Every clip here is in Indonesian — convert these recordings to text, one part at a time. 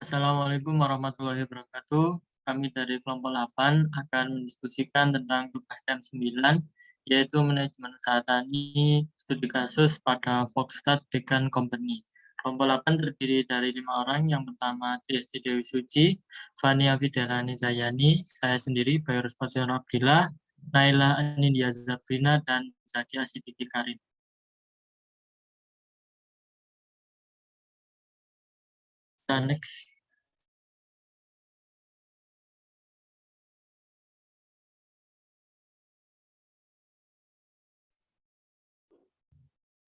Assalamualaikum warahmatullahi wabarakatuh. Kami dari kelompok 8 akan mendiskusikan tentang tugas M9, yaitu manajemen usaha tani, studi kasus pada Volkswagen Dekan Company. Kelompok 8 terdiri dari 5 orang. Yang pertama, Triesti Dewi Suci, Fania Fidelani Zayani, saya sendiri, Bayrus Fatir Abdillah, Naila Anindya Zabrina, dan Zaki Asidiki Karim. Dan next.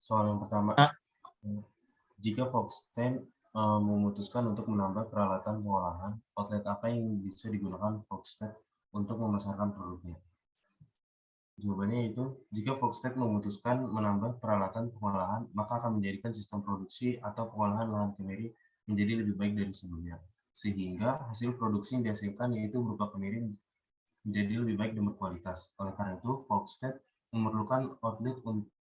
Soal yang pertama, jika Volkswagen memutuskan untuk menambah peralatan pengolahan, outlet apa yang bisa digunakan Volkswagen untuk memasarkan produknya? Jawabannya itu, jika Volkswagen memutuskan menambah peralatan pengolahan, maka akan menjadikan sistem produksi atau pengolahan lahan kemiri menjadi lebih baik dari sebelumnya, sehingga hasil produksi yang dihasilkan yaitu berupa kemiri menjadi lebih baik dan berkualitas. Oleh karena itu, Volkswagen memerlukan outlet untuk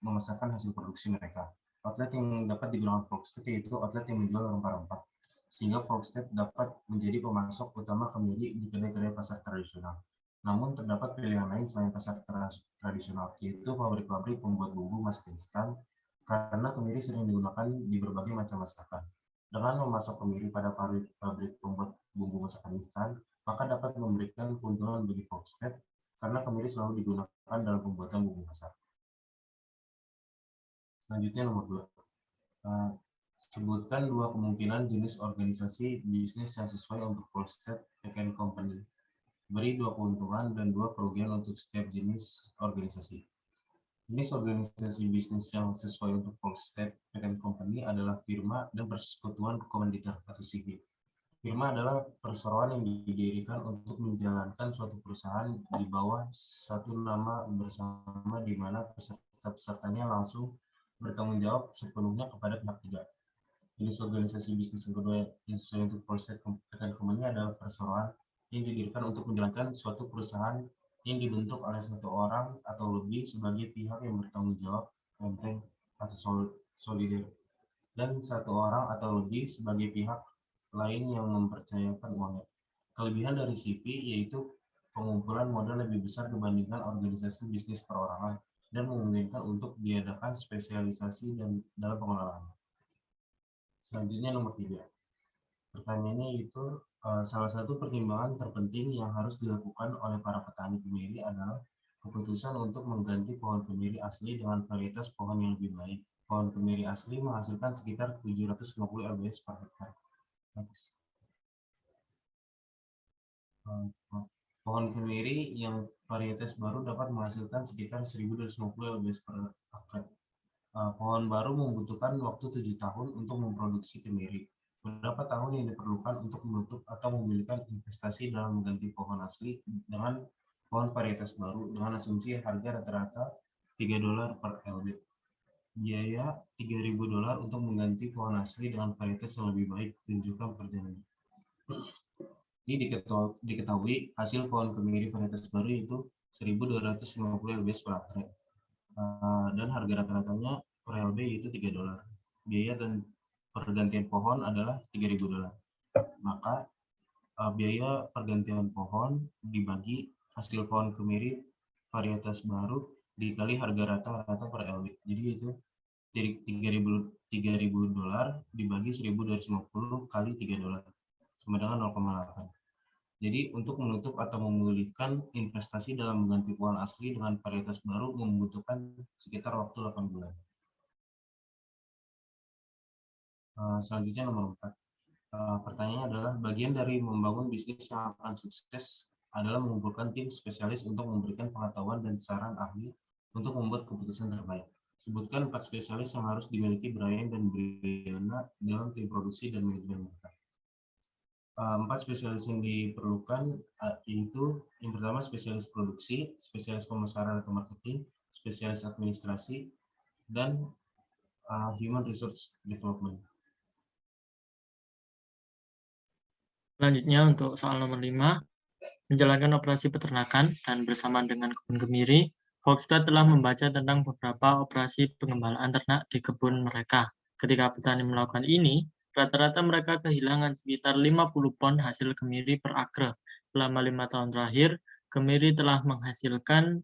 memasarkan hasil produksi mereka. Outlet yang dapat digunakan Volkswagen yaitu outlet yang menjual rempah-rempah, sehingga Volkswagen dapat menjadi pemasok utama kemiri di kedai-kedai pasar tradisional. Namun terdapat pilihan lain selain pasar tradisional, yaitu pabrik-pabrik pembuat bumbu masak instan, karena kemiri sering digunakan di berbagai macam masakan. Dengan memasok kemiri pada pabrik pembuat bumbu masakan instan, maka dapat memberikan keuntungan bagi Volkswagen karena kemiri selalu digunakan dalam pembuatan bumbu masak. Selanjutnya nomor 2. Sebutkan 2 kemungkinan jenis organisasi bisnis yang sesuai untuk Volkswagen Dekan Company. Beri 2 keuntungan dan 2 kerugian untuk setiap jenis organisasi. Jenis organisasi bisnis yang sesuai untuk Volkswagen Dekan Company adalah firma dan persekutuan komanditer atau CV. Firma adalah perseroan yang didirikan untuk menjalankan suatu perusahaan di bawah satu nama bersama di mana peserta-pesertanya langsung bertanggung jawab sepenuhnya kepada pihak ketiga. Jenis organisasi bisnis yang kedua yang sesuai untuk Volkswagen Dekan Company adalah perseroan yang didirikan untuk menjalankan suatu perusahaan yang dibentuk oleh satu orang atau lebih sebagai pihak yang bertanggung jawab, enteng, atau solider, dan satu orang atau lebih sebagai pihak lain yang mempercayakan uangnya. Kelebihan dari CV yaitu pengumpulan modal lebih besar dibandingkan organisasi bisnis perorangan dan memungkinkan untuk diadakan spesialisasi dan dalam pengelolaan. Selanjutnya nomor 3. Pertanyaannya itu salah satu pertimbangan terpenting yang harus dilakukan oleh para petani kemiri adalah keputusan untuk mengganti pohon kemiri asli dengan varietas pohon yang lebih baik. Pohon kemiri asli menghasilkan sekitar 750 lbs per hektar. Pohon kemiri yang varietas baru dapat menghasilkan sekitar 1.250 lbs per akar. Pohon baru membutuhkan waktu 7 tahun untuk memproduksi kemiri. Berapa tahun yang diperlukan untuk menutup atau memiliki investasi dalam mengganti pohon asli dengan pohon varietas baru dengan asumsi harga rata-rata $3 per lb. Biaya $3.000 untuk mengganti pohon asli dengan varietas yang lebih baik. Tunjukkan perjalanan. Ini diketahui hasil pohon kemiri varietas baru itu 1.250 lbs per akar. Dan harga rata-ratanya per lb itu $3. Biaya dan pergantian pohon adalah $3.000. Maka biaya pergantian pohon dibagi hasil pohon kemiri varietas baru dikali harga rata-rata per lb. Jadi itu $3.000 dibagi 1.250 kali $3 sama dengan 0,8. Jadi untuk menutup atau memulihkan investasi dalam mengganti pohon asli dengan varietas baru membutuhkan sekitar waktu 8 bulan. Selanjutnya nomor 4. Pertanyaannya adalah bagian dari membangun bisnis yang akan sukses adalah mengumpulkan tim spesialis untuk memberikan pengetahuan dan saran ahli untuk membuat keputusan terbaik. Sebutkan 4 spesialis yang harus dimiliki Brian dan Brianna dalam tim produksi dan manajemen mereka. 4 spesialis yang diperlukan yaitu yang pertama spesialis produksi, spesialis pemasaran atau marketing, spesialis administrasi, dan human resource development. Selanjutnya untuk soal nomor 5, menjalankan operasi peternakan dan bersamaan dengan kebun kemiri, Volkswagen telah membaca tentang beberapa operasi pengembalaan ternak di kebun mereka. Ketika petani melakukan ini, Rata-rata mereka kehilangan sekitar 50 pon hasil kemiri per akre. Selama 5 tahun terakhir, kemiri telah menghasilkan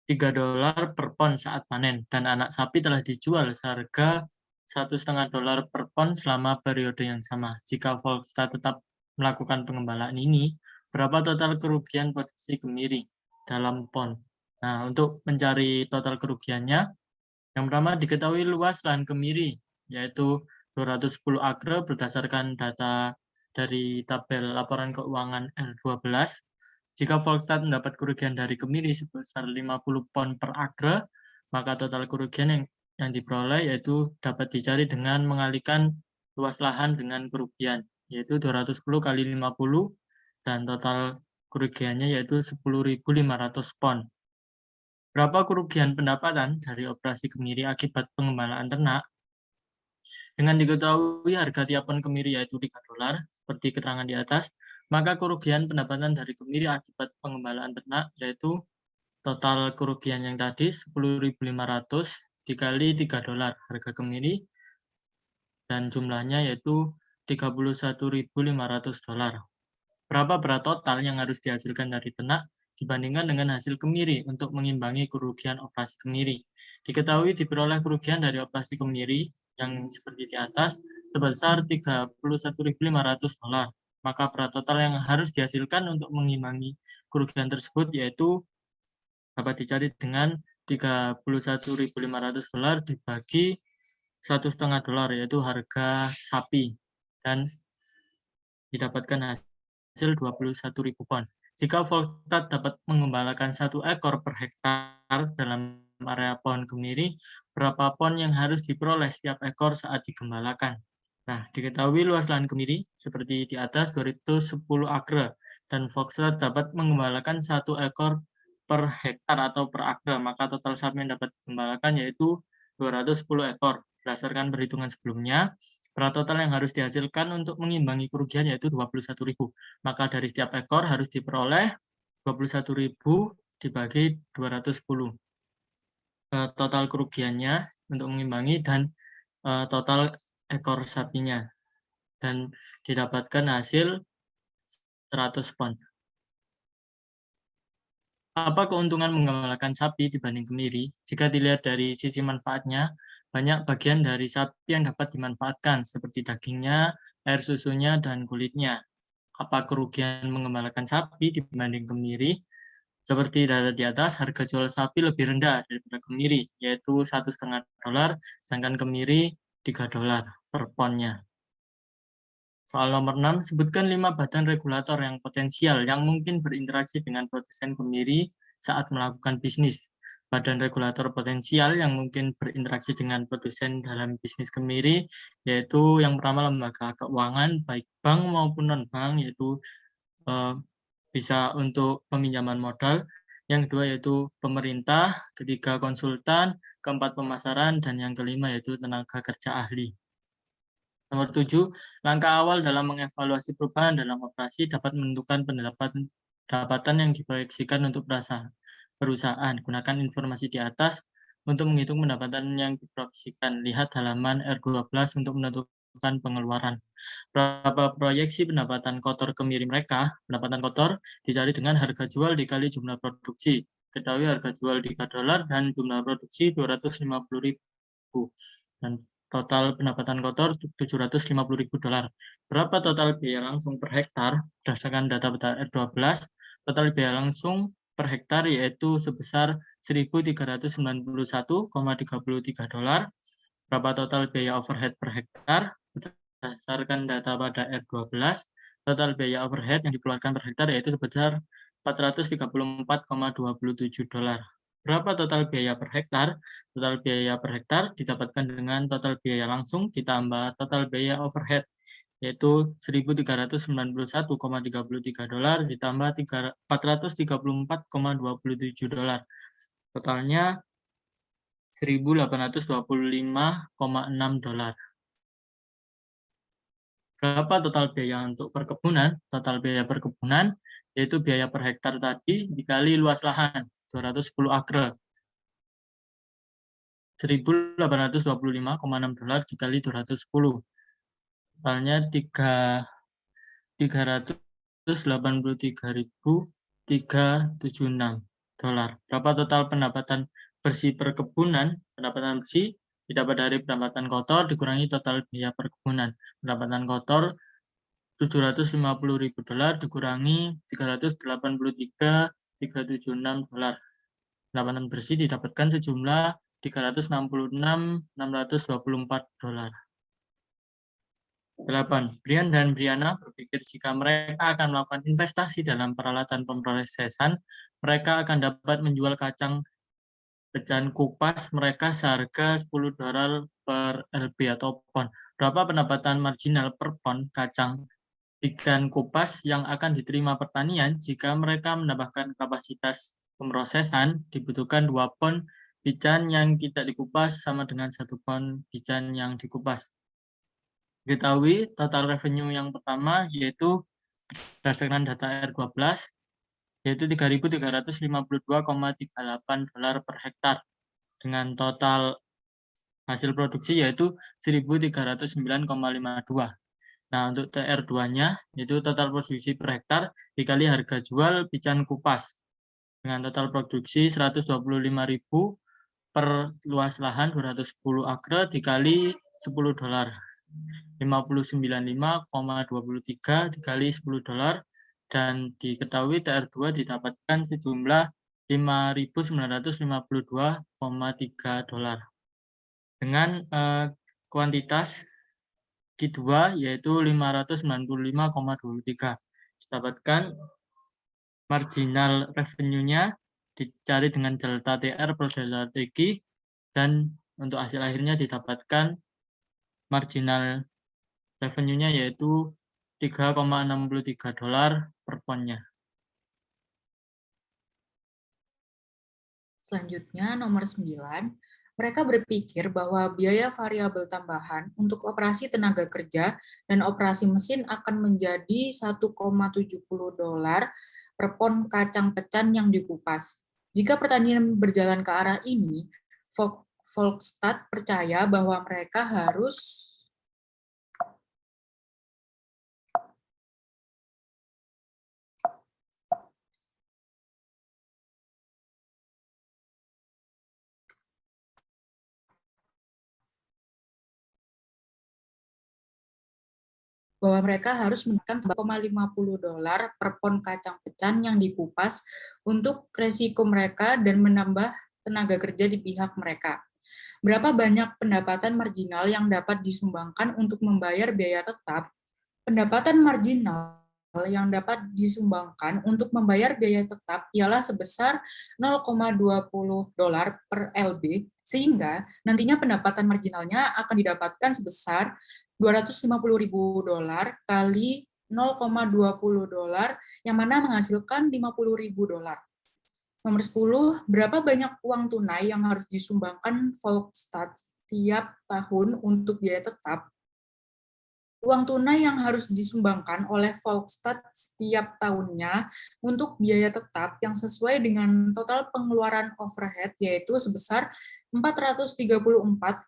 $3 per pon saat panen, dan anak sapi telah dijual seharga $1,5 per pon selama periode yang sama. Jika Volkswagen tetap melakukan pengembalaan ini, berapa total kerugian produksi kemiri dalam pon? Nah, untuk mencari total kerugiannya, yang pertama diketahui luas lahan kemiri, yaitu 210 akre berdasarkan data dari tabel laporan keuangan L12. Jika Volkswagen mendapat kerugian dari kemiri sebesar 50 pon per akre, maka total kerugian yang diperoleh yaitu dapat dicari dengan mengalihkan luas lahan dengan kerugian, yaitu 210 kali 50, dan total kerugiannya yaitu 10.500 pon. Berapa kerugian pendapatan dari operasi kemiri akibat pengembalaan ternak? Dengan diketahui harga tiap pon kemiri yaitu $3, seperti keterangan di atas, maka kerugian pendapatan dari kemiri akibat pengembalaan ternak yaitu total kerugian yang tadi 10.500 dikali $3 harga kemiri, dan jumlahnya yaitu $31.500. Berapa berat total yang harus dihasilkan dari ternak dibandingkan dengan hasil kemiri untuk mengimbangi kerugian operasi kemiri? Diketahui diperoleh kerugian dari operasi kemiri yang seperti di atas sebesar $31.500. Maka berat total yang harus dihasilkan untuk mengimbangi kerugian tersebut yaitu dapat dicari dengan $31.500 dibagi $1,5, yaitu harga sapi, dan didapatkan hasil 21.000 pon. Jika Volkswagen dapat mengembalakan 1 ekor per hektar dalam area pohon kemiri, berapa pon yang harus diperoleh setiap ekor saat digembalakan? Nah, diketahui luas lahan kemiri seperti di atas 210 akre, dan Volkswagen dapat mengembalakan 1 ekor per hektar atau per akre, maka total sapi yang dapat digembalakan yaitu 210 ekor. Berdasarkan perhitungan sebelumnya, berat total yang harus dihasilkan untuk mengimbangi kerugian yaitu 21.000. Maka dari setiap ekor harus diperoleh 21.000 dibagi 210. Total kerugiannya untuk mengimbangi dan total ekor sapinya. Dan didapatkan hasil 100 pon. Apa keuntungan mengembalakan sapi dibanding kemiri? Jika dilihat dari sisi manfaatnya, banyak bagian dari sapi yang dapat dimanfaatkan, seperti dagingnya, air susunya, dan kulitnya. Apa kerugian mengembalakan sapi dibanding kemiri? Seperti data di atas, harga jual sapi lebih rendah daripada kemiri, yaitu $1,5, sedangkan kemiri $3 per ponnya. Soal nomor 6, sebutkan 5 badan regulator yang potensial yang mungkin berinteraksi dengan produsen kemiri saat melakukan bisnis. Badan regulator potensial yang mungkin berinteraksi dengan produsen dalam bisnis kemiri, yaitu yang pertama lembaga keuangan, baik bank maupun non-bank, yaitu bisa untuk peminjaman modal. Yang kedua yaitu pemerintah, ketiga konsultan, keempat pemasaran, dan yang kelima yaitu tenaga kerja ahli. Nomor 7, langkah awal dalam mengevaluasi perubahan dalam operasi dapat menentukan pendapatan yang diproyeksikan untuk perusahaan. Gunakan informasi di atas untuk menghitung pendapatan yang diproyeksikan. Lihat halaman R12 untuk menentukan pengeluaran. Berapa proyeksi pendapatan kotor kemiri mereka? Pendapatan kotor dicari dengan harga jual dikali jumlah produksi. Ketahui harga jual $3 dan jumlah produksi 250.000. Dan total pendapatan kotor $750.000. Berapa total biaya langsung per hektar? Berdasarkan data R12, total biaya langsung per hektar yaitu sebesar $1.391,33. Berapa total biaya overhead per hektar? Berdasarkan data pada R12, total biaya overhead yang dikeluarkan per hektar yaitu sebesar $434,27. Berapa total biaya per hektar? Total biaya per hektar didapatkan dengan total biaya langsung ditambah total biaya overhead, yaitu $1.391,33 ditambah $434,27. Totalnya $1.825,6. Berapa total biaya untuk perkebunan? Total biaya perkebunan yaitu biaya per hektar tadi dikali luas lahan 210 akre. $1.825,6 dikali 210. Totalnya 383.376 dolar. Berapa total pendapatan bersih perkebunan? Pendapatan bersih didapat dari pendapatan kotor dikurangi total biaya perkebunan. Pendapatan kotor $750.000 dikurangi 383.376 dolar. Pendapatan bersih didapatkan sejumlah 366.624 dolar. 8. Brian dan Brianna berpikir jika mereka akan melakukan investasi dalam peralatan pemrosesan, mereka akan dapat menjual kacang pecahan kupas mereka seharga $10 per lb atau pon. Berapa pendapatan marginal per pon kacang ikan kupas yang akan diterima pertanian jika mereka menambahkan kapasitas pemrosesan? Dibutuhkan 2 pon pican yang tidak dikupas sama dengan 1 pon pican yang dikupas. Diketahui total revenue yang pertama yaitu berdasarkan data R12 yaitu 3.352,38 dolar per hektar dengan total hasil produksi yaitu 1.309,52. Nah, untuk TR2-nya yaitu total produksi per hektar dikali harga jual pican kupas dengan total produksi 125.000 per luas lahan 210 akre dikali $10. 595,23 dikali $10 dan diketahui TR2 didapatkan sejumlah 5.952,3 dolar. Dengan kuantitas Q2 yaitu 595,23. Didapatkan marginal revenue-nya dicari dengan delta TR per delta TQ dan untuk hasil akhirnya didapatkan marginal revenue-nya yaitu $3,63 per ponnya. Selanjutnya nomor 9, mereka berpikir bahwa biaya variabel tambahan untuk operasi tenaga kerja dan operasi mesin akan menjadi $1,70 per pon kacang pecan yang dikupas. Jika pertanian berjalan ke arah ini, Volkswagen percaya bahwa mereka harus menekan $3,50 per pon kacang pecan yang dikupas untuk resiko mereka dan menambah tenaga kerja di pihak mereka. Berapa banyak pendapatan marginal yang dapat disumbangkan untuk membayar biaya tetap? Pendapatan marginal yang dapat disumbangkan untuk membayar biaya tetap ialah sebesar $0,20 per lb, sehingga nantinya pendapatan marginalnya akan didapatkan sebesar $250.000 kali $0,20 yang mana menghasilkan $50.000. Nomor 10, berapa banyak uang tunai yang harus disumbangkan Volkswagen setiap tahun untuk biaya tetap? Uang tunai yang harus disumbangkan oleh Volkswagen setiap tahunnya untuk biaya tetap yang sesuai dengan total pengeluaran overhead yaitu sebesar 434,27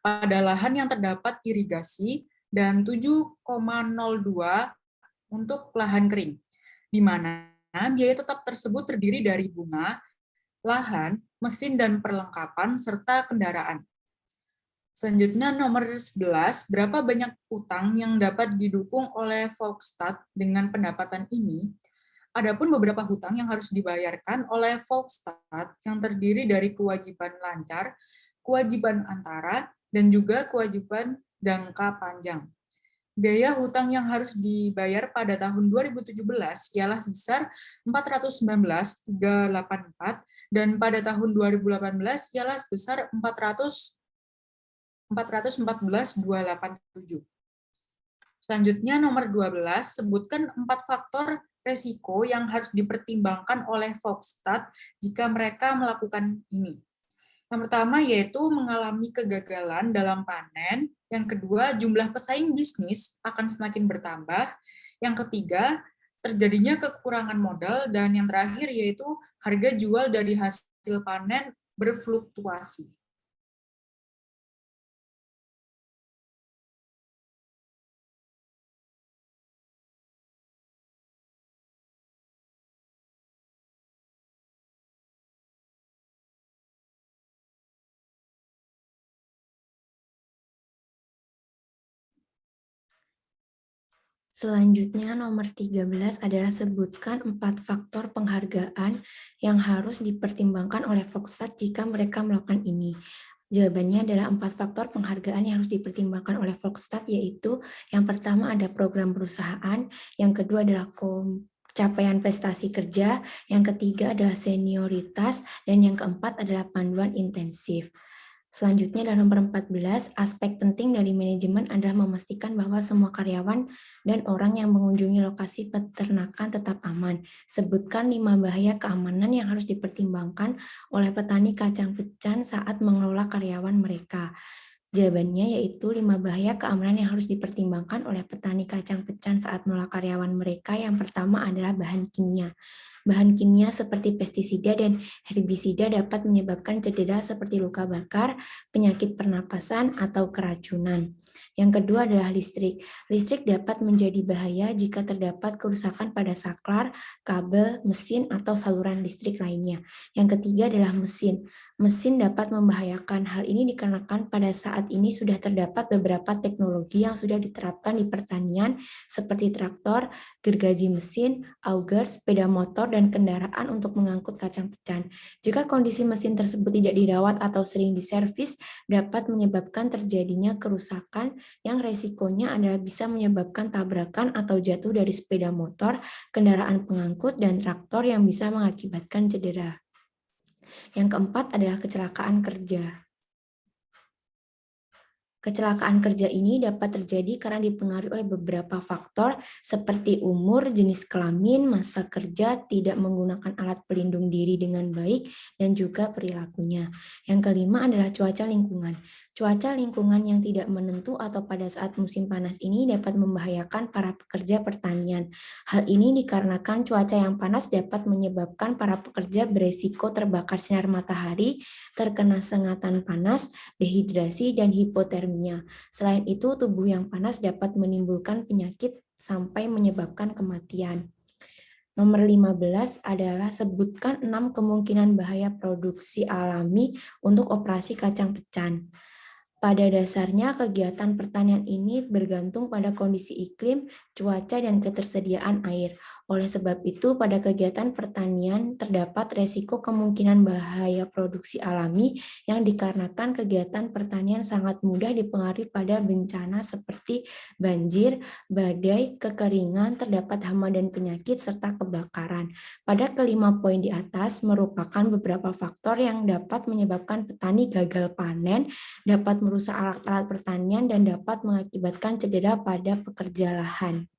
pada lahan yang terdapat irigasi dan 7,02 untuk lahan kering, di mana biaya tetap tersebut terdiri dari bunga, lahan, mesin dan perlengkapan, serta kendaraan. Selanjutnya nomor 11, berapa banyak utang yang dapat didukung oleh Volkswagen dengan pendapatan ini? Adapun beberapa hutang yang harus dibayarkan oleh Volkswagen yang terdiri dari kewajiban lancar, kewajiban antara, dan juga kewajiban jangka panjang. Biaya hutang yang harus dibayar pada tahun 2017 ialah sebesar 419.384 dan pada tahun 2018 ialah sebesar 414.287. Selanjutnya nomor 12, sebutkan 4 faktor resiko yang harus dipertimbangkan oleh Volkswagen jika mereka melakukan ini. Yang pertama yaitu mengalami kegagalan dalam panen, yang kedua jumlah pesaing bisnis akan semakin bertambah, yang ketiga terjadinya kekurangan modal, dan yang terakhir yaitu harga jual dari hasil panen berfluktuasi. Selanjutnya nomor 13 adalah sebutkan 4 faktor penghargaan yang harus dipertimbangkan oleh Volkswagen jika mereka melakukan ini. Jawabannya adalah 4 faktor penghargaan yang harus dipertimbangkan oleh Volkswagen, yaitu yang pertama ada program perusahaan, yang kedua adalah capaian prestasi kerja, yang ketiga adalah senioritas, dan yang keempat adalah panduan intensif. Selanjutnya dalam nomor 14, aspek penting dari manajemen adalah memastikan bahwa semua karyawan dan orang yang mengunjungi lokasi peternakan tetap aman. Sebutkan 5 bahaya keamanan yang harus dipertimbangkan oleh petani kacang pecan saat mengelola karyawan mereka. Jawabannya yaitu 5 bahaya keamanan yang harus dipertimbangkan oleh petani kacang pecan saat mengelola karyawan mereka. Yang pertama adalah bahan kimia. Bahan kimia seperti pestisida dan herbisida dapat menyebabkan cedera seperti luka bakar, penyakit pernapasan, atau keracunan. Yang kedua adalah listrik. Listrik dapat menjadi bahaya jika terdapat kerusakan pada saklar, kabel, mesin, atau saluran listrik lainnya. Yang ketiga adalah mesin. Mesin dapat membahayakan. Hal ini dikarenakan pada saat ini sudah terdapat beberapa teknologi yang sudah diterapkan di pertanian seperti traktor, gergaji mesin, auger, sepeda motor, dan kendaraan untuk mengangkut kacang pecan. Jika kondisi mesin tersebut tidak dirawat atau sering diservis, dapat menyebabkan terjadinya kerusakan yang resikonya adalah bisa menyebabkan tabrakan atau jatuh dari sepeda motor, kendaraan pengangkut, dan traktor yang bisa mengakibatkan cedera. Yang keempat adalah kecelakaan kerja. Kecelakaan kerja ini dapat terjadi karena dipengaruhi oleh beberapa faktor seperti umur, jenis kelamin, masa kerja, tidak menggunakan alat pelindung diri dengan baik, dan juga perilakunya. Yang kelima adalah cuaca lingkungan. Cuaca lingkungan yang tidak menentu atau pada saat musim panas ini dapat membahayakan para pekerja pertanian. Hal ini dikarenakan cuaca yang panas dapat menyebabkan para pekerja beresiko terbakar sinar matahari, terkena sengatan panas, dehidrasi, dan hipotermia. Selain itu, tubuh yang panas dapat menimbulkan penyakit sampai menyebabkan kematian. Nomor 15 adalah sebutkan 6 kemungkinan bahaya produksi alami untuk operasi kacang pecan. Pada dasarnya, kegiatan pertanian ini bergantung pada kondisi iklim, cuaca, dan ketersediaan air. Oleh sebab itu, pada kegiatan pertanian terdapat resiko kemungkinan bahaya produksi alami yang dikarenakan kegiatan pertanian sangat mudah dipengaruhi pada bencana seperti banjir, badai, kekeringan, terdapat hama dan penyakit, serta kebakaran. Pada kelima poin di atas merupakan beberapa faktor yang dapat menyebabkan petani gagal panen, dapat merusak alat-alat pertanian, dan dapat mengakibatkan cedera pada pekerja lahan.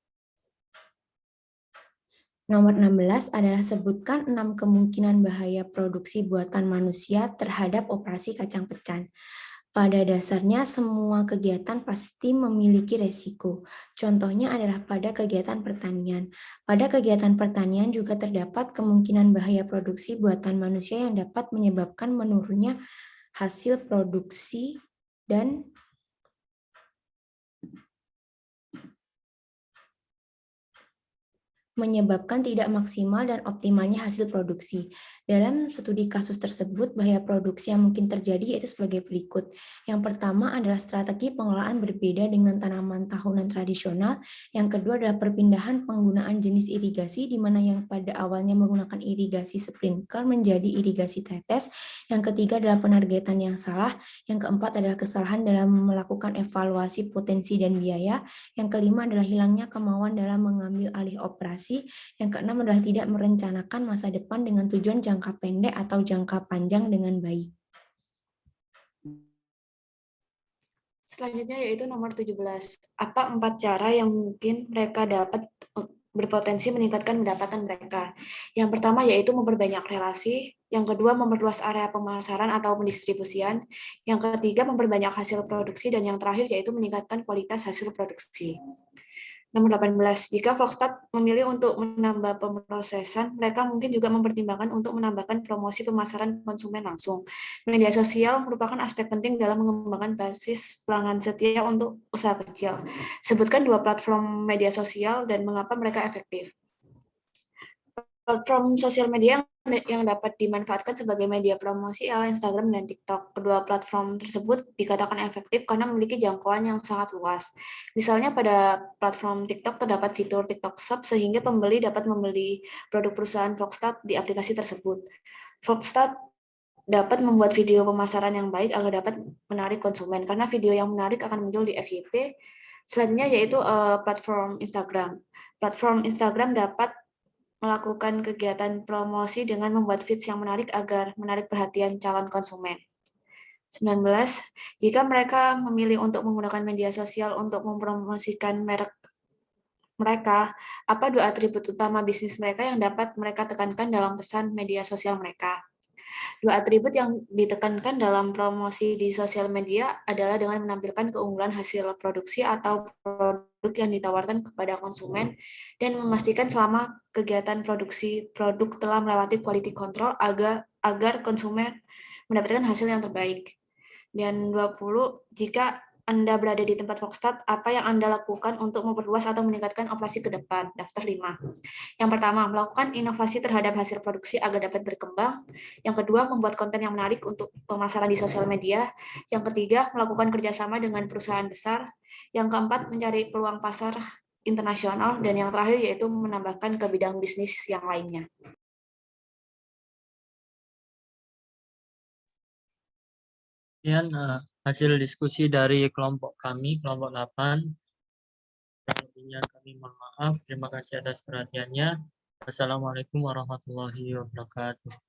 Nomor 16 adalah sebutkan 6 kemungkinan bahaya produksi buatan manusia terhadap operasi kacang pecan. Pada dasarnya, semua kegiatan pasti memiliki resiko. Contohnya adalah pada kegiatan pertanian. Pada kegiatan pertanian juga terdapat kemungkinan bahaya produksi buatan manusia yang dapat menyebabkan menurunnya hasil produksi dan menyebabkan tidak maksimal dan optimalnya hasil produksi. Dalam studi kasus tersebut, bahaya produksi yang mungkin terjadi yaitu sebagai berikut. Yang pertama adalah strategi pengelolaan berbeda dengan tanaman tahunan tradisional. Yang kedua adalah perpindahan penggunaan jenis irigasi, di mana yang pada awalnya menggunakan irigasi sprinkler menjadi irigasi tetes. Yang ketiga adalah penargetan yang salah. Yang keempat adalah kesalahan dalam melakukan evaluasi potensi dan biaya. Yang kelima adalah hilangnya kemauan dalam mengambil alih operasi. Yang keenam adalah tidak merencanakan masa depan dengan tujuan jangka pendek atau jangka panjang dengan baik. Selanjutnya yaitu nomor 17. Apa 4 cara yang mungkin mereka dapat berpotensi meningkatkan pendapatan mereka? Yang pertama yaitu memperbanyak relasi, yang kedua memperluas area pemasaran atau pendistribusian, yang ketiga memperbanyak hasil produksi, dan yang terakhir yaitu meningkatkan kualitas hasil produksi. Nomor 18, jika Foxtat memilih untuk menambah pemrosesan, mereka mungkin juga mempertimbangkan untuk menambahkan promosi pemasaran konsumen langsung. Media sosial merupakan aspek penting dalam mengembangkan basis pelanggan setia untuk usaha kecil. Sebutkan 2 platform media sosial dan mengapa mereka efektif. Platform sosial media yang dapat dimanfaatkan sebagai media promosi adalah Instagram dan TikTok. Kedua platform tersebut dikatakan efektif karena memiliki jangkauan yang sangat luas. Misalnya pada platform TikTok terdapat fitur TikTok Shop sehingga pembeli dapat membeli produk perusahaan Foxtat di aplikasi tersebut. Foxtat dapat membuat video pemasaran yang baik agar dapat menarik konsumen karena video yang menarik akan muncul di FYP. Selanjutnya yaitu platform Instagram. Platform Instagram dapat melakukan kegiatan promosi dengan membuat feeds yang menarik agar menarik perhatian calon konsumen. 19. Jika mereka memilih untuk menggunakan media sosial untuk mempromosikan merek mereka, apa 2 atribut utama bisnis mereka yang dapat mereka tekankan dalam pesan media sosial mereka? 2 atribut yang ditekankan dalam promosi di sosial media adalah dengan menampilkan keunggulan hasil produksi atau produk yang ditawarkan kepada konsumen dan memastikan selama kegiatan produksi produk telah melewati quality control agar konsumen mendapatkan hasil yang terbaik. Dan 20, jika Anda berada di tempat Foxtat, apa yang Anda lakukan untuk memperluas atau meningkatkan operasi ke depan? Daftar 5. Yang pertama, melakukan inovasi terhadap hasil produksi agar dapat berkembang. Yang kedua, membuat konten yang menarik untuk pemasaran di sosial media. Yang ketiga, melakukan kerjasama dengan perusahaan besar. Yang keempat, mencari peluang pasar internasional. Dan yang terakhir yaitu menambahkan ke bidang bisnis yang lainnya. Kemudian hasil diskusi dari kelompok kami, kelompok 8. Kurang kami mohon maaf. Terima kasih atas perhatiannya. Wassalamualaikum warahmatullahi wabarakatuh.